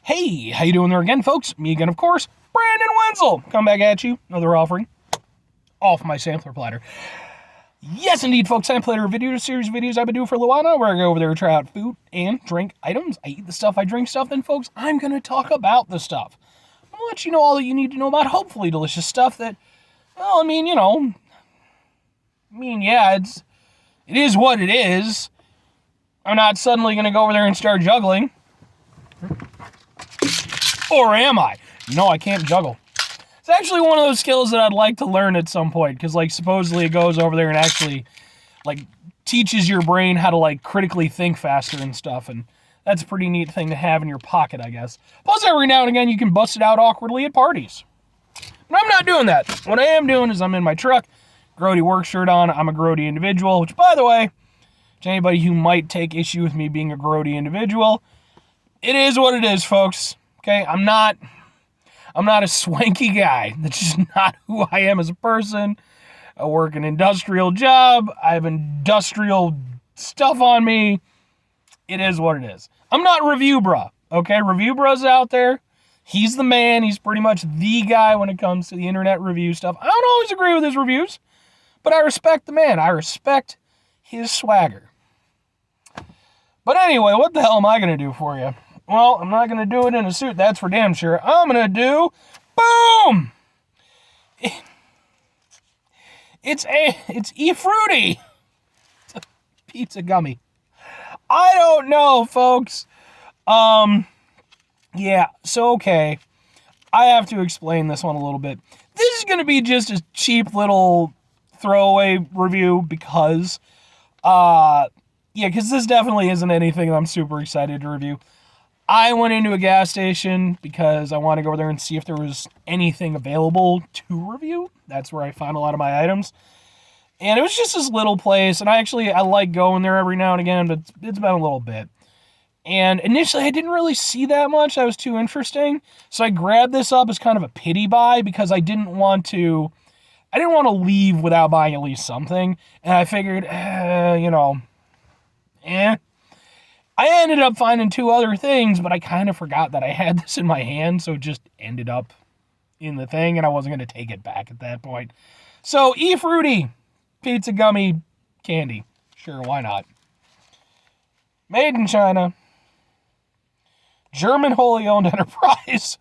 Hey, how you doing there again, folks? Me again, of course, Brandon Wenzel. Come back at you, another offering off my sampler platter. Yes, indeed, folks, sampler video series videos I've been doing for a little while now, where I go over there and try out food and drink items. I eat the stuff, I drink stuff, then, folks, I'm going to talk about the stuff. I'm going to let you know all that you need to know about hopefully delicious stuff that, well, yeah, it is what it is. I'm not suddenly going to go over there and start juggling. Or am I? No, I can't juggle. It's actually one of those skills that I'd like to learn at some point, because, supposedly it goes over there and actually, teaches your brain how to, critically think faster and stuff, and that's a pretty neat thing to have in your pocket, I guess. Plus, every now and again, you can bust it out awkwardly at parties. But I'm not doing that. What I am doing is I'm in my truck, grody work shirt on, I'm a grody individual, which, by the way, to anybody who might take issue with me being a grody individual, it is what it is, folks. Okay, I'm not a swanky guy. That's just not who I am as a person. I work an industrial job. I have industrial stuff on me. It is what it is. I'm not Review Bruh, okay? Review Bruh's out there. He's the man. He's pretty much the guy when it comes to the internet review stuff. I don't always agree with his reviews, but I respect the man. I respect his swagger. But anyway, what the hell am I going to do for you? Well, I'm not going to do it in a suit, that's for damn sure. I'm going to do, boom! It's Efrutti. It's a pizza gummy. I don't know, folks. Yeah, so okay. I have to explain this one a little bit. This is going to be just a cheap little throwaway review because this definitely isn't anything that I'm super excited to review. I went into a gas station because I want to go over there and see if there was anything available to review. That's where I found a lot of my items. And it was just this little place, and I like going there every now and again, but it's been a little bit. And initially, I didn't really see that much. That was too interesting. So I grabbed this up as kind of a pity buy because I didn't want to leave without buying at least something. And I figured, I ended up finding two other things, but I kind of forgot that I had this in my hand, so it just ended up in the thing, and I wasn't going to take it back at that point. So, Efrutti pizza gummy candy. Sure, why not? Made in China. German wholly owned enterprise.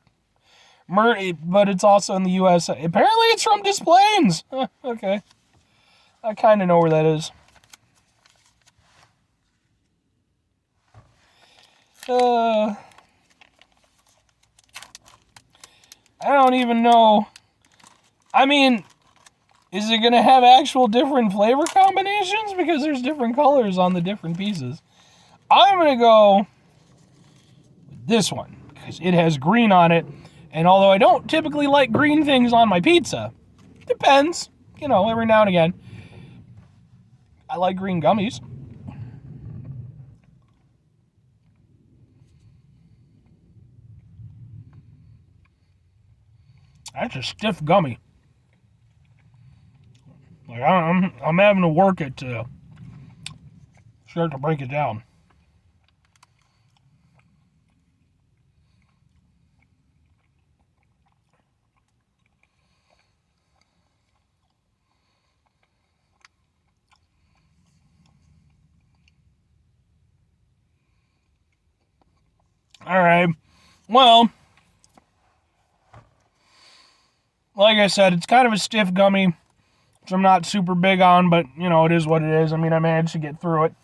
But it's also in the U.S. Apparently it's from Des Plaines. Okay. I kind of know where that is. I don't even know. I mean, is it going to have actual different flavor combinations? Because there's different colors on the different pieces. I'm going to go with this one, because it has green on it. And although I don't typically like green things on my pizza, depends, every now and again. I like green gummies. That's a stiff gummy. I'm having to work it to start to break it down. All right. Well, like I said, it's kind of a stiff gummy, which I'm not super big on, but, it is what it is. I mean, I managed to get through it.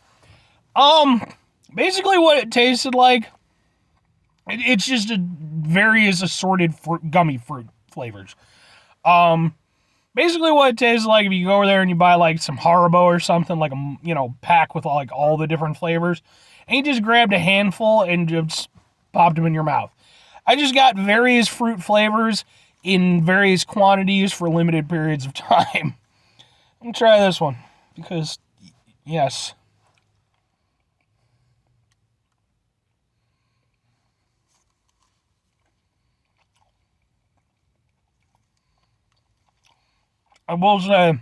Basically what it tasted like, it's just various assorted gummy fruit flavors. Basically what it tastes like if you go over there and you buy, some Haribo or something, pack with, all the different flavors, and you just grabbed a handful and just popped them in your mouth. I just got various fruit flavors in various quantities for limited periods of time. I'm going to try this one, because, yes. I will say,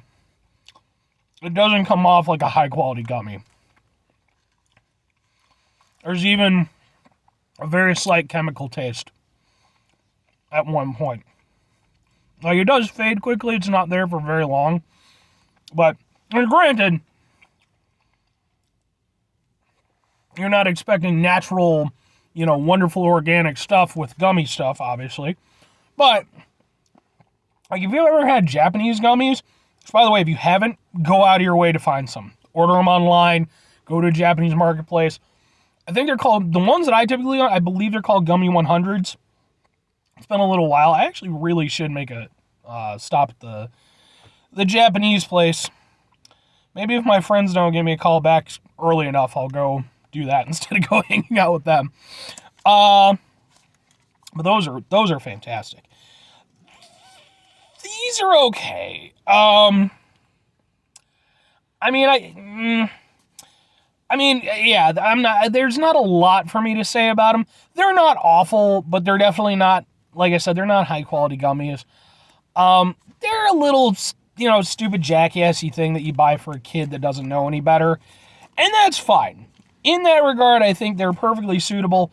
it doesn't come off like a high-quality gummy. There's even a very slight chemical taste at one point. Like, it does fade quickly. It's not there for very long. But, and granted, you're not expecting natural, wonderful organic stuff with gummy stuff, obviously. But, like, if you've ever had Japanese gummies, which, by the way, if you haven't, go out of your way to find some. Order them online. Go to a Japanese marketplace. I think they're called, the ones that I typically, I believe they're called Gummy 100s. It's been a little while. I actually really should make a stop at the Japanese place. Maybe if my friends don't give me a call back early enough, I'll go do that instead of go hanging out with them. But those are fantastic. These are okay. I mean, yeah, there's not a lot for me to say about them. They're not awful, but they're definitely not, like I said, they're not high quality gummies. They're a little, stupid jackassy thing that you buy for a kid that doesn't know any better. And that's fine. In that regard, I think they're perfectly suitable.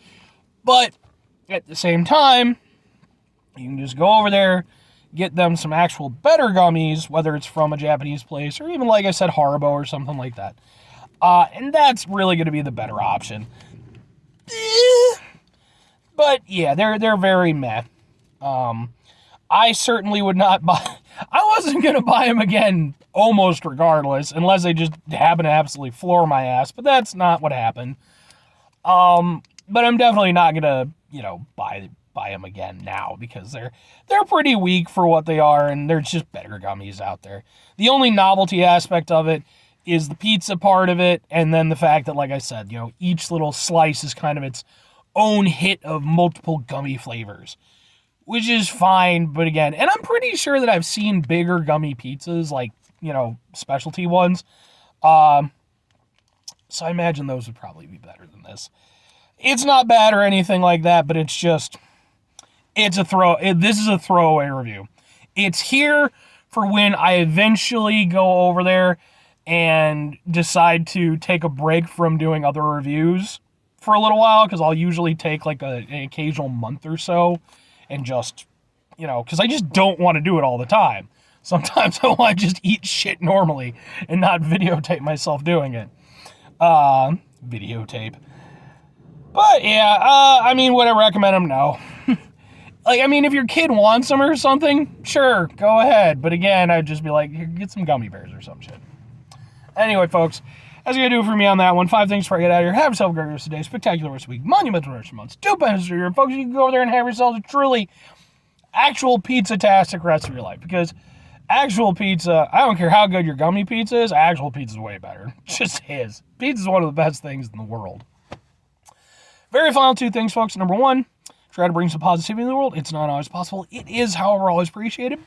But at the same time, you can just go over there, get them some actual better gummies, whether it's from a Japanese place or even, like I said, Haribo or something like that. And that's really going to be the better option. But yeah, they're very meh. I certainly would not buy. I wasn't going to buy them again almost regardless, unless they just happen to absolutely floor my ass. But that's not what happened. But I'm definitely not going to, buy them again now because they're pretty weak for what they are, and there's just better gummies out there. The only novelty aspect of it is the pizza part of it, and then the fact that, like I said, each little slice is kind of its own hit of multiple gummy flavors, which is fine. But again, and I'm pretty sure that I've seen bigger gummy pizzas, like, specialty ones. So I imagine those would probably be better than this. It's not bad or anything like that, but it's just, this is a throwaway review. It's here for when I eventually go over there and decide to take a break from doing other reviews for a little while, because I'll usually take like an occasional month or so and just, because I just don't want to do it all the time. Sometimes I want to just eat shit normally and not videotape myself doing it. Videotape. But yeah, would I recommend them? No. If your kid wants them or something, sure, go ahead. But again, I'd just be like, here, get some gummy bears or some shit. Anyway, folks, that's going to do it for me on that one. 5 things before I get out of here. Have yourself a great rest of the day, spectacular rest of the week, monumental rest of the month, stupendous of your folks. You can go over there and have yourselves a truly actual pizza-tastic rest of your life. Because actual pizza, I don't care how good your gummy pizza is, actual pizza is way better. It just is. Pizza is one of the best things in the world. Very final 2 things, folks. Number 1, try to bring some positivity in the world. It's not always possible. It is, however, always appreciated.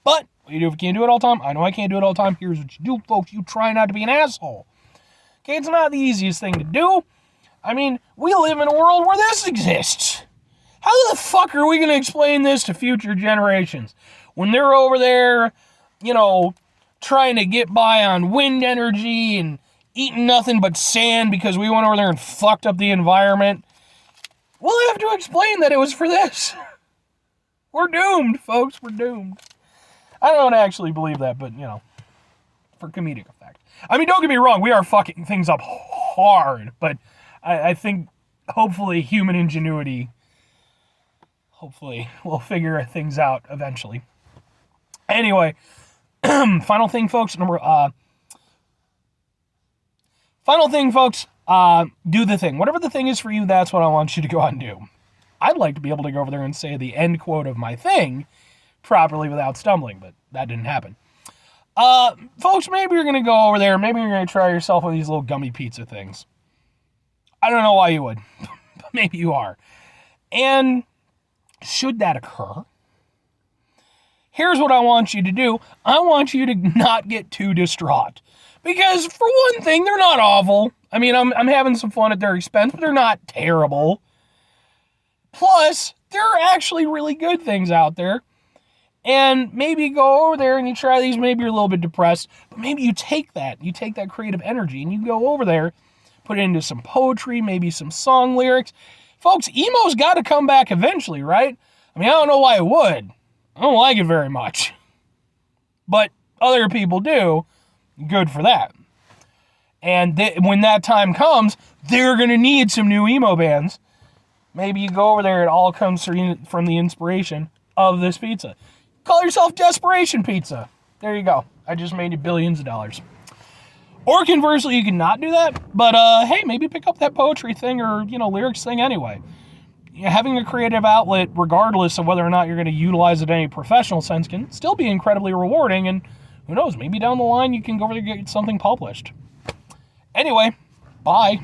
But what you do if you can't do it all the time? I know I can't do it all the time. Here's what you do, folks. You try not to be an asshole. Okay, it's not the easiest thing to do. We live in a world where this exists. How the fuck are we going to explain this to future generations? When they're over there, trying to get by on wind energy and eating nothing but sand because we went over there and fucked up the environment. We'll have to explain that it was for this. We're doomed, folks. We're doomed. I don't actually believe that, but, for comedic effect. Don't get me wrong. We are fucking things up hard, but I think hopefully human ingenuity, we'll figure things out eventually. Anyway, final thing, folks. Do the thing. Whatever the thing is for you, that's what I want you to go out and do. I'd like to be able to go over there and say the end quote of my thing properly without stumbling, but that didn't happen. Folks, maybe you're going to go over there. Maybe you're going to try yourself with these little gummy pizza things. I don't know why you would, but maybe you are. And should that occur, here's what I want you to do. I want you to not get too distraught. Because, for one thing, they're not awful. I'm having some fun at their expense, but they're not terrible. Plus, there are actually really good things out there. And maybe you go over there and you try these. Maybe you're a little bit depressed. But maybe you take that creative energy, and you go over there, put it into some poetry, maybe some song lyrics. Folks, emo's got to come back eventually, right? I mean, I don't know why it would. I don't like it very much. But other people do. Good for that. And when that time comes, they're going to need some new emo bands. Maybe you go over there, it all comes from the inspiration of this pizza. Call yourself Desperation Pizza. There you go. I just made you billions of dollars. Or conversely, you can not do that, but hey, maybe pick up that poetry thing or, lyrics thing anyway. Having a creative outlet, regardless of whether or not you're going to utilize it in any professional sense, can still be incredibly rewarding, and who knows, maybe down the line you can go over there and get something published. Anyway, bye.